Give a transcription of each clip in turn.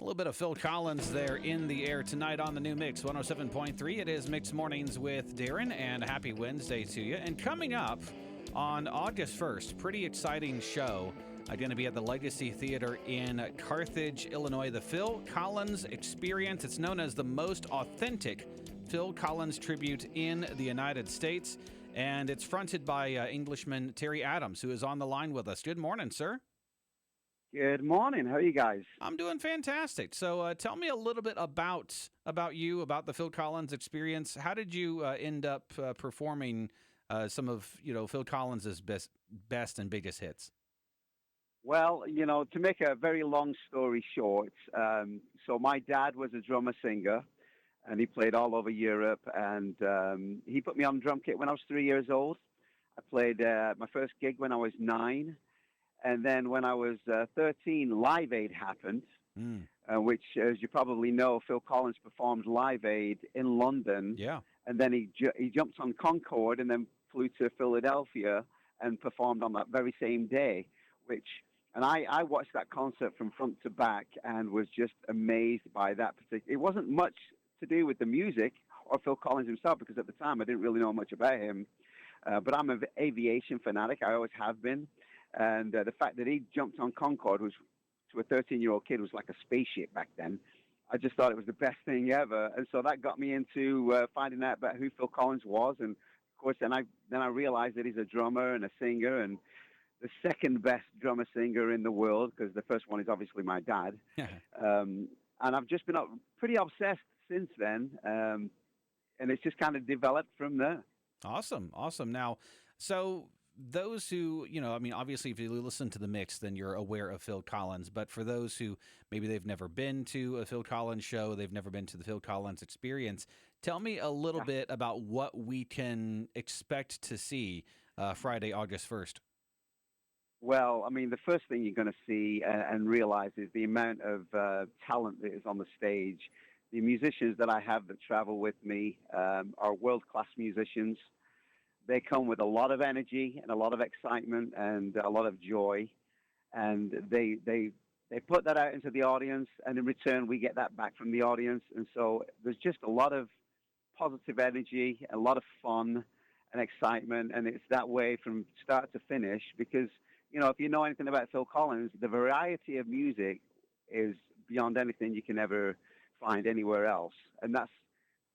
little bit of Phil Collins there in the air tonight on the new Mix 107.3. It is Mix Mornings with Darrin, and happy Wednesday to you. And coming up on August 1st, pretty exciting show. I'm going to be at the Legacy Theater in Carthage, Illinois. The Phil Collins Experience. It's known as the most authentic Phil Collins tribute in the United States. And it's fronted by Englishman Terry Adams, who is on the line with us. Good morning, sir. Good morning. How are you guys? I'm doing fantastic. So tell me a little bit about you, about the Phil Collins Experience. How did you end up performing some of Phil Collins's best and biggest hits? Well, to make a very long story short, so my dad was a drummer singer, and he played all over Europe. And he put me on drum kit when I was 3 years old. I played my first gig when I was 9. And then when I was 13, Live Aid happened, which, as you probably know, Phil Collins performed Live Aid in London. Yeah. And then he jumped on Concorde and then flew to Philadelphia and performed on that very same day, and I watched that concert from front to back and was just amazed by that particular. It wasn't much to do with the music or Phil Collins himself, because at the time I didn't really know much about him. But I'm an aviation fanatic. I always have been. And the fact that he jumped on Concorde, which to a 13-year-old kid was like a spaceship back then, I just thought it was the best thing ever. And so that got me into finding out about who Phil Collins was. And of course, then I realized that he's a drummer and a singer, and the second best drummer singer in the world, because the first one is obviously my dad. And I've just been pretty obsessed since then. And it's just kind of developed from there. Awesome. Now, so those who, obviously if you listen to the mix, then you're aware of Phil Collins. But for those who maybe they've never been to a Phil Collins show, they've never been to the Phil Collins Experience, tell me a little bit about what we can expect to see Friday, August 1st. Well, I mean, the first thing you're going to see and realize is the amount of talent that is on the stage. The musicians that I have that travel with me are world-class musicians. They come with a lot of energy and a lot of excitement and a lot of joy, and they put that out into the audience, and in return we get that back from the audience. And so there's just a lot of positive energy, a lot of fun and excitement, and it's that way from start to finish. Because if you know anything about Phil Collins, the variety of music is beyond anything you can ever find anywhere else, and that's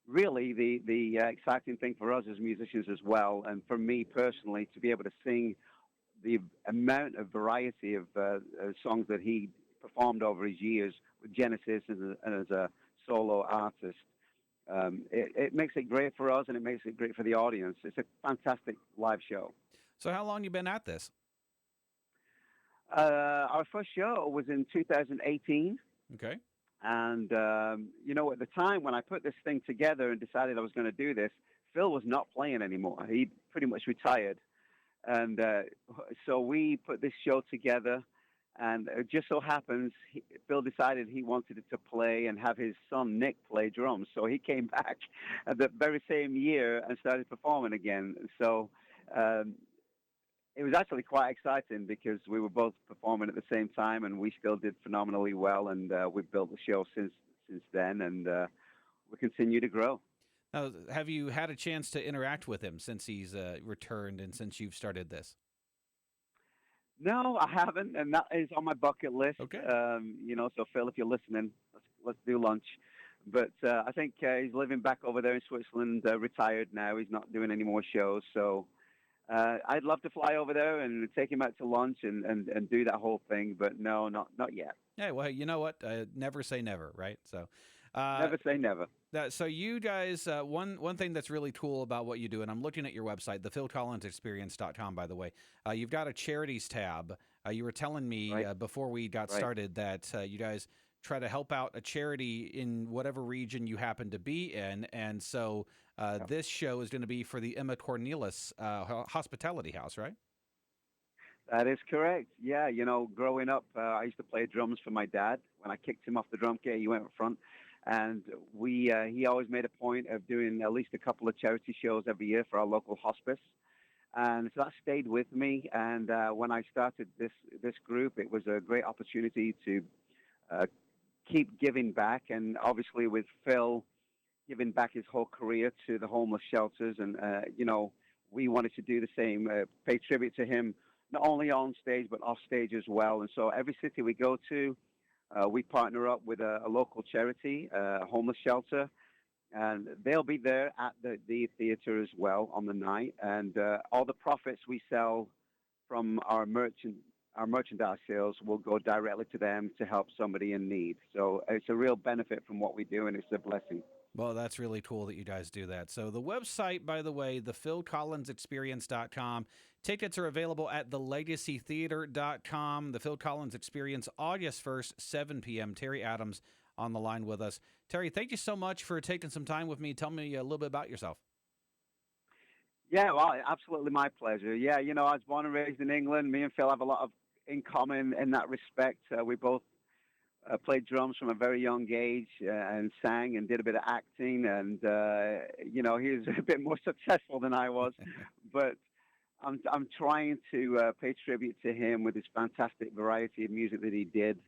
really the exciting thing for us as musicians as well, and for me personally, to be able to sing the amount of variety of songs that he performed over his years with Genesis and as a solo artist. It makes it great for us, and it makes it great for the audience. It's a fantastic live show. So how long you been at this? Our first show was in 2018. Okay. And, at the time when I put this thing together and decided I was going to do this, Phil was not playing anymore. He pretty much retired. And so we put this show together, and it just so happens Phil decided he wanted to play and have his son Nick play drums. So he came back at the very same year and started performing again. So it was actually quite exciting because we were both performing at the same time, and we still did phenomenally well, and we've built the show since then, and we continue to grow. Now, have you had a chance to interact with him since he's returned and since you've started this? No, I haven't, and that is on my bucket list. Okay. So Phil, if you're listening, let's do lunch. But I think he's living back over there in Switzerland, retired now. He's not doing any more shows, so I'd love to fly over there and take him out to lunch and do that whole thing, but no, not yet. Yeah, well, you know what? Never say never, right? So, never say never. So you guys, one thing that's really cool about what you do, and I'm looking at your website, thephilcollinsexperience.com, by the way. You've got a charities tab. You were telling me before we got started that you guys try to help out a charity in whatever region you happen to be in, and so this show is going to be for the Emma Cornelis Hospitality House, right? That is correct. Yeah, growing up, I used to play drums for my dad. When I kicked him off the drum kit, he went up front, and he always made a point of doing at least a couple of charity shows every year for our local hospice. And so that stayed with me. And when I started this group, it was a great opportunity to keep giving back. And obviously, with Phil giving back his whole career to the homeless shelters, and we wanted to do the same, pay tribute to him, not only on stage but off stage as well. And so every city we go to, we partner up with a local charity, a homeless shelter, and they'll be there at the theater as well on the night. And all the profits we sell from our merchandise sales will go directly to them to help somebody in need. So it's a real benefit from what we do, and it's a blessing. Well, that's really cool that you guys do that. So the website, by the way, thefilcollinsexperience.com. Tickets are available at thelegacytheater.com. The Phil Collins Experience, August 1st, 7 p.m. Terry Adams on the line with us. Terry, thank you so much for taking some time with me. Tell me a little bit about yourself. Yeah, well, absolutely my pleasure. Yeah, I was born and raised in England. Me and Phil have a lot of in common in that respect. We both played drums from a very young age and sang and did a bit of acting. And he was a bit more successful than I was, but I'm trying to pay tribute to him with this fantastic variety of music that he did.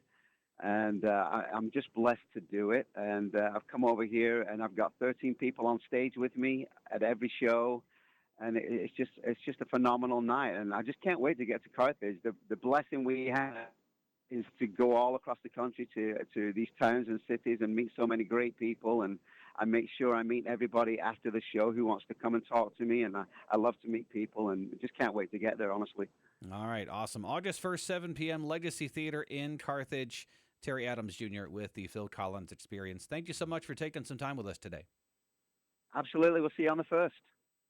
And I'm just blessed to do it. And I've come over here, and I've got 13 people on stage with me at every show, and it's just a phenomenal night. And I just can't wait to get to Carthage. The blessing we have is to go all across the country to these towns and cities and meet so many great people. And I make sure I meet everybody after the show who wants to come and talk to me. And I love to meet people, and just can't wait to get there, honestly. All right, awesome. August 1st, 7 p.m., Legacy Theater in Carthage. Terry Adams Jr. with the Phil Collins Experience. Thank you so much for taking some time with us today. Absolutely. We'll see you on the 1st.